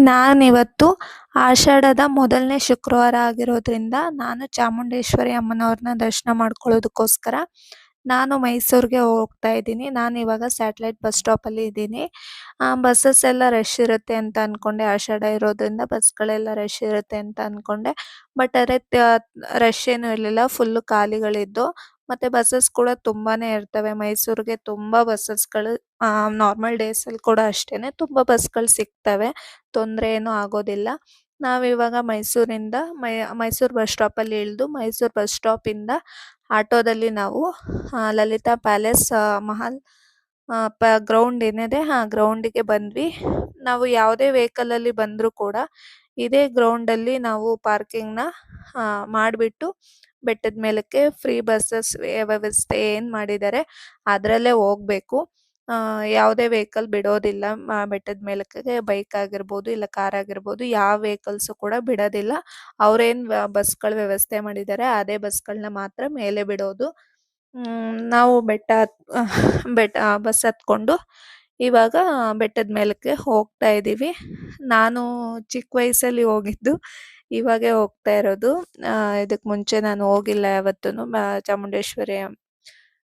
ನಾನಿವತ್ತು ಆಷಾಢದ ಮೊದಲನೇ ಶುಕ್ರವಾರ ಆಗಿರೋದ್ರಿಂದ ನಾನು ಚಾಮುಂಡೇಶ್ವರಿ ಅಮ್ಮನವ್ರನ್ನ ದರ್ಶನ ಮಾಡ್ಕೊಳ್ಳೋದಕ್ಕೋಸ್ಕರ ನಾನು ಮೈಸೂರಿಗೆ ಹೋಗ್ತಾ ಇದ್ದೀನಿ. ನಾನಿವಾಗ ಸ್ಯಾಟಲೈಟ್ ಬಸ್ ಸ್ಟಾಪಲ್ಲಿ ಇದ್ದೀನಿ. ಬಸ್ಸಸ್ ಎಲ್ಲ ರಶ್ ಇರುತ್ತೆ ಅಂತ ಅಂದ್ಕೊಂಡೆ, ಆಷಾಢ ಇರೋದ್ರಿಂದ ಬಸ್ಗಳೆಲ್ಲ ರಶ್ ಇರುತ್ತೆ ಅಂತ ಅಂದ್ಕೊಂಡೆ. ಬಟ್ ಅದೇ ರಶ್ ಏನೂ ಇರಲಿಲ್ಲ, ಫುಲ್ಲು ಖಾಲಿಗಳಿದ್ದು. ಮತ್ತು ಬಸ್ಸಸ್ ಕೂಡ ತುಂಬಾ ಇರ್ತವೆ. ಮೈಸೂರಿಗೆ ತುಂಬ ಬಸ್ಸಸ್ಗಳು ನಾರ್ಮಲ್ ಡೇಸಲ್ಲಿ ಕೂಡ ಅಷ್ಟೇ ತುಂಬ ಬಸ್ಗಳು ಸಿಗ್ತವೆ, ತೊಂದರೆ ಏನೂ ಆಗೋದಿಲ್ಲ. ನಾವಿವಾಗ ಮೈಸೂರಿಂದ ಮೈಸೂರು ಬಸ್ ಸ್ಟಾಪಲ್ಲಿ ಇಳಿದು ಮೈಸೂರು ಬಸ್ ಸ್ಟಾಪಿಂದ ಆಟೋದಲ್ಲಿ ನಾವು ಲಲಿತಾ ಪ್ಯಾಲೇಸ್ ಮಹಲ್ ಗ್ರೌಂಡ್ ಏನಿದೆ ಗ್ರೌಂಡಿಗೆ ಬಂದ್ವಿ. ನಾವು ಯಾವುದೇ ವೆಹಿಕಲಲ್ಲಿ ಬಂದರೂ ಕೂಡ ಇದೇ ಗ್ರೌಂಡಲ್ಲಿ ನಾವು ಪಾರ್ಕಿಂಗ್ನ ಮಾಡಿಬಿಟ್ಟು ಬೆಟ್ಟದ ಮೇಲಕ್ಕೆ ಫ್ರೀ ಬಸ್ಸಸ್ ವ್ಯವಸ್ಥೆ ಏನು ಮಾಡಿದ್ದಾರೆ ಅದರಲ್ಲೇ ಹೋಗಬೇಕು. ಯಾವುದೇ ವೆಹಿಕಲ್ ಬಿಡೋದಿಲ್ಲ. ಬೆಟ್ಟದ ಮೇಲಕ್ಕೆ ಬೈಕ್ ಆಗಿರ್ಬೋದು ಇಲ್ಲ ಕಾರ್ ಆಗಿರ್ಬೋದು ಯಾವ ವೆಹಿಕಲ್ಸು ಕೂಡ ಬಿಡೋದಿಲ್ಲ. ಅವ್ರೇನು ಬಸ್ಗಳ ವ್ಯವಸ್ಥೆ ಮಾಡಿದ್ದಾರೆ ಅದೇ ಬಸ್ಗಳನ್ನ ಮಾತ್ರ ಮೇಲೆ ಬಿಡೋದು. ನಾವು ಬಸ್ ಹತ್ಕೊಂಡು ಇವಾಗ ಬೆಟ್ಟದ ಮೇಲಕ್ಕೆ ಹೋಗ್ತಾ ಇದ್ದೀವಿ. ನಾನು ಚಿಕ್ಕ ವಯಸ್ಸಲ್ಲಿ ಹೋಗಿದ್ದು, ಇವಾಗೇ ಹೋಗ್ತಾ ಇರೋದು. ಇದಕ್ಕೆ ಮುಂಚೆ ನಾನು ಹೋಗಿಲ್ಲ ಯಾವತ್ತೂ ಚಾಮುಂಡೇಶ್ವರಿ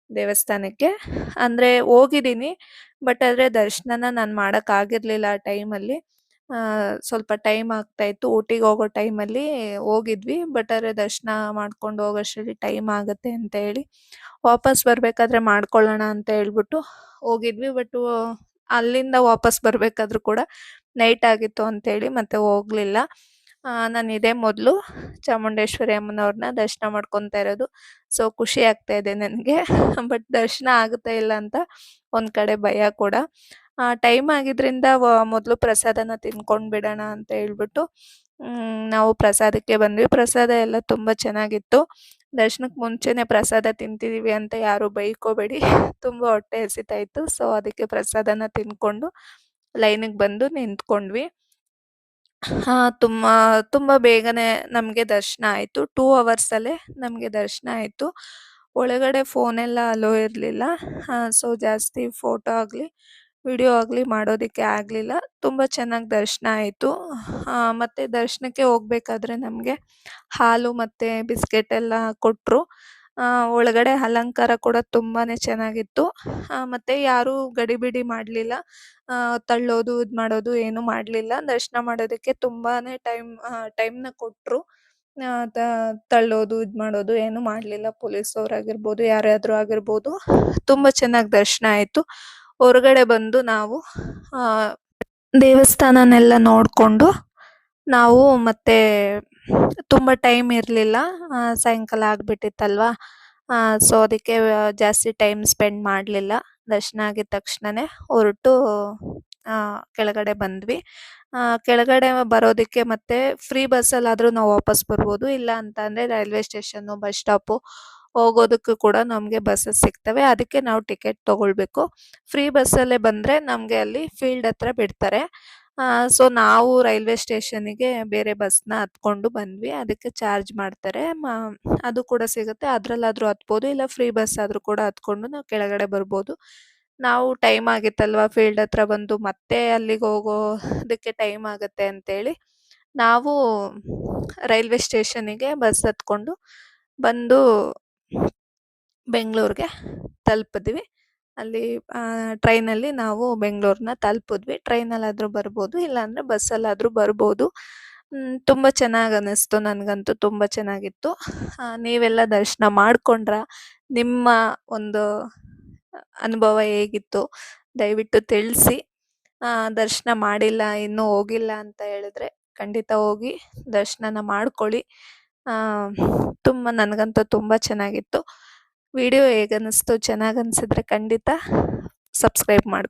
ದೇವಸ್ಥಾನಕ್ಕೆ. ಅಂದರೆ ಹೋಗಿದ್ದೀನಿ, ಬಟ್ ಆದರೆ ದರ್ಶನನ ನಾನು ಮಾಡೋಕ್ಕಾಗಿರಲಿಲ್ಲ ಆ ಟೈಮಲ್ಲಿ. ಸ್ವಲ್ಪ ಟೈಮ್ ಆಗ್ತಾಯಿತ್ತು. ಊಟಿಗೆ ಹೋಗೋ ಟೈಮಲ್ಲಿ ಹೋಗಿದ್ವಿ, ಬಟ್ ಆದರೆ ದರ್ಶನ ಮಾಡ್ಕೊಂಡು ಹೋಗೋಷ್ಟರಲ್ಲಿ ಟೈಮ್ ಆಗುತ್ತೆ ಅಂತ ಹೇಳಿ ವಾಪಸ್ ಬರಬೇಕಾದ್ರೆ ಮಾಡ್ಕೊಳ್ಳೋಣ ಅಂತ ಹೇಳ್ಬಿಟ್ಟು ಹೋಗಿದ್ವಿ. ಬಟ್ ಅಲ್ಲಿಂದ ವಾಪಸ್ ಬರಬೇಕಾದ್ರೂ ಕೂಡ ನೈಟ್ ಆಗಿತ್ತು ಅಂತೇಳಿ ಮತ್ತೆ ಹೋಗಲಿಲ್ಲ. ನಾನು ಇದೇ ಮೊದಲು ಚಾಮುಂಡೇಶ್ವರಿ ಅಮ್ಮನವ್ರನ್ನ ದರ್ಶನ ಮಾಡ್ಕೊತಾ ಇರೋದು. ಸೊ ಖುಷಿ ಆಗ್ತಾ ಇದೆ ನನಗೆ. ಬಟ್ ದರ್ಶನ ಆಗುತ್ತಾ ಇಲ್ಲ ಅಂತ ಒಂದು ಕಡೆ ಭಯ ಕೂಡ. ಟೈಮ್ ಆಗಿದ್ದರಿಂದ ಮೊದಲು ಪ್ರಸಾದನ ತಿನ್ಕೊಂಡು ಬಿಡೋಣ ಅಂತ ಹೇಳ್ಬಿಟ್ಟು ನಾವು ಪ್ರಸಾದಕ್ಕೆ ಬಂದ್ವಿ. ಪ್ರಸಾದ ಎಲ್ಲ ತುಂಬ ಚೆನ್ನಾಗಿತ್ತು. ದರ್ಶನಕ್ಕೆ ಮುಂಚೆನೇ ಪ್ರಸಾದ ತಿಂತಿದ್ದೀವಿ ಅಂತ ಯಾರೂ ಬೈಕೋಬೇಡಿ, ತುಂಬ ಹೊಟ್ಟೆ ಹಸಿತಾ ಇತ್ತು. ಸೊ ಅದಕ್ಕೆ ಪ್ರಸಾದನ ತಿಂದ್ಕೊಂಡು ಲೈನಿಗೆ ಬಂದು ನಿಂತ್ಕೊಂಡ್ವಿ. ತುಂಬ ಬೇಗನೆ ನಮಗೆ ದರ್ಶನ ಆಯಿತು. 2 ಅವರ್ಸಲ್ಲೇ ನಮಗೆ ದರ್ಶನ ಆಯಿತು. ಒಳಗಡೆ ಫೋನೆಲ್ಲ ಅಲೋ ಇರಲಿಲ್ಲ. ಸೊ ಜಾಸ್ತಿ ಫೋಟೋ ಆಗಲಿ ವಿಡಿಯೋ ಆಗಲಿ ಮಾಡೋದಕ್ಕೆ ಆಗಲಿಲ್ಲ. ತುಂಬ ಚೆನ್ನಾಗಿ ದರ್ಶನ ಆಯಿತು. ಮತ್ತು ದರ್ಶನಕ್ಕೆ ಹೋಗ್ಬೇಕಾದ್ರೆ ನಮಗೆ ಹಾಲು ಮತ್ತು ಬಿಸ್ಕೆಟ್ ಎಲ್ಲ ಕೊಟ್ಟರು. ಒಳಗಡೆ ಅಲಂಕಾರ ಕೂಡ ತುಂಬಾ ಚೆನ್ನಾಗಿತ್ತು. ಮತ್ತು ಯಾರೂ ಗಡಿಬಿಡಿ ಮಾಡಲಿಲ್ಲ, ತಳ್ಳೋದು ಇದು ಮಾಡೋದು ಏನೂ ಮಾಡಲಿಲ್ಲ. ದರ್ಶನ ಮಾಡೋದಕ್ಕೆ ತುಂಬಾ ಟೈಮ್ನ ಕೊಟ್ಟರು. ತಳ್ಳೋದು ಇದು ಮಾಡೋದು ಏನೂ ಮಾಡಲಿಲ್ಲ. ಪೊಲೀಸವರಾಗಿರ್ಬೋದು ಯಾರಾದರೂ ಆಗಿರ್ಬೋದು. ತುಂಬ ಚೆನ್ನಾಗಿ ದರ್ಶನ ಆಯಿತು. ಹೊರಗಡೆ ಬಂದು ನಾವು ದೇವಸ್ಥಾನನೆಲ್ಲ ನೋಡಿಕೊಂಡು ನಾವು ಮತ್ತೆ ತುಂಬ ಟೈಮ್ ಇರಲಿಲ್ಲ, ಸಾಯಂಕಾಲ ಆಗಿಬಿಟ್ಟಿತ್ತಲ್ವ. ಸೊ ಅದಕ್ಕೆ ಜಾಸ್ತಿ ಟೈಮ್ ಸ್ಪೆಂಡ್ ಮಾಡಲಿಲ್ಲ. ದರ್ಶನ ಆಗಿದ ತಕ್ಷಣವೇ ಹೊರಟು ಕೆಳಗಡೆ ಬಂದ್ವಿ. ಕೆಳಗಡೆ ಬರೋದಕ್ಕೆ ಮತ್ತೆ ಫ್ರೀ ಬಸ್ಸಲ್ಲಾದರೂ ನಾವು ವಾಪಸ್ ಬರ್ಬೋದು. ಇಲ್ಲ ಅಂತ ಅಂದರೆ ರೈಲ್ವೆ ಸ್ಟೇಷನ್ನು ಬಸ್ ಸ್ಟಾಪು ಹೋಗೋದಕ್ಕೂ ಕೂಡ ನಮಗೆ ಬಸ್ಸಸ್ ಸಿಗ್ತವೆ. ಅದಕ್ಕೆ ನಾವು ಟಿಕೆಟ್ ತೊಗೊಳ್ಬೇಕು. ಫ್ರೀ ಬಸ್ಸಲ್ಲೇ ಬಂದರೆ ನಮಗೆ ಅಲ್ಲಿ ಫೀಲ್ಡ್ ಹತ್ರ ಬಿಡ್ತಾರೆ. ಸೊ ನಾವು ರೈಲ್ವೆ ಸ್ಟೇಷನ್ನಿಗೆ ಬೇರೆ ಬಸ್ನ ಹತ್ಕೊಂಡು ಬಂದ್ವಿ. ಅದಕ್ಕೆ ಚಾರ್ಜ್ ಮಾಡ್ತಾರೆ, ಅದು ಕೂಡ ಸಿಗುತ್ತೆ. ಅದರಲ್ಲಾದರೂ ಹತ್ಬೋದು, ಇಲ್ಲ ಫ್ರೀ ಬಸ್ ಆದರೂ ಕೂಡ ಹತ್ಕೊಂಡು ನಾವು ಕೆಳಗಡೆ ಬರ್ಬೋದು. ನಾವು ಟೈಮ್ ಆಗಿತ್ತಲ್ವ ಫೀಲ್ಡ್ ಹತ್ರ ಬಂದು ಮತ್ತೆ ಅಲ್ಲಿಗೆ ಹೋಗೋದಕ್ಕೆ ಟೈಮ್ ಆಗುತ್ತೆ ಅಂತೇಳಿ ನಾವು ರೈಲ್ವೆ ಸ್ಟೇಷನ್ನಿಗೆ ಬಸ್ ಹತ್ಕೊಂಡು ಬಂದು ಬೆಂಗಳೂರಿಗೆ ತಲುಪಿದ್ವಿ. ಅಲ್ಲಿ ಟ್ರೈನಲ್ಲಿ ನಾವು ಬೆಂಗಳೂರನ್ನ ತಲುಪಿದ್ವಿ. ಟ್ರೈನಲ್ಲಾದರೂ ಬರ್ಬೋದು, ಇಲ್ಲಾಂದರೆ ಬಸ್ಸಲ್ಲಾದರೂ ಬರ್ಬೋದು. ತುಂಬ ಚೆನ್ನಾಗಿ ಅನ್ನಿಸ್ತು, ನನಗಂತೂ ತುಂಬ ಚೆನ್ನಾಗಿತ್ತು. ನೀವೆಲ್ಲ ದರ್ಶನ ಮಾಡಿಕೊಂಡ್ರಾ? ನಿಮ್ಮ ಒಂದು ಅನುಭವ ಹೇಗಿತ್ತು ದಯವಿಟ್ಟು ತಿಳಿಸಿ. ದರ್ಶನ ಮಾಡಿಲ್ಲ, ಇನ್ನೂ ಹೋಗಿಲ್ಲ ಅಂತ ಹೇಳಿದ್ರೆ ಖಂಡಿತ ಹೋಗಿ ದರ್ಶನನ ಮಾಡ್ಕೊಳ್ಳಿ. ನನಗಂತೂ ತುಂಬ ಚೆನ್ನಾಗಿತ್ತು. ವಿಡಿಯೋ ಹೇಗನ್ನಿಸ್ತು? ಚೆನ್ನಾಗಿ ಅನಿಸಿದ್ರೆ ಖಂಡಿತ ಸಬ್ಸ್ಕ್ರೈಬ್ ಮಾಡಿ.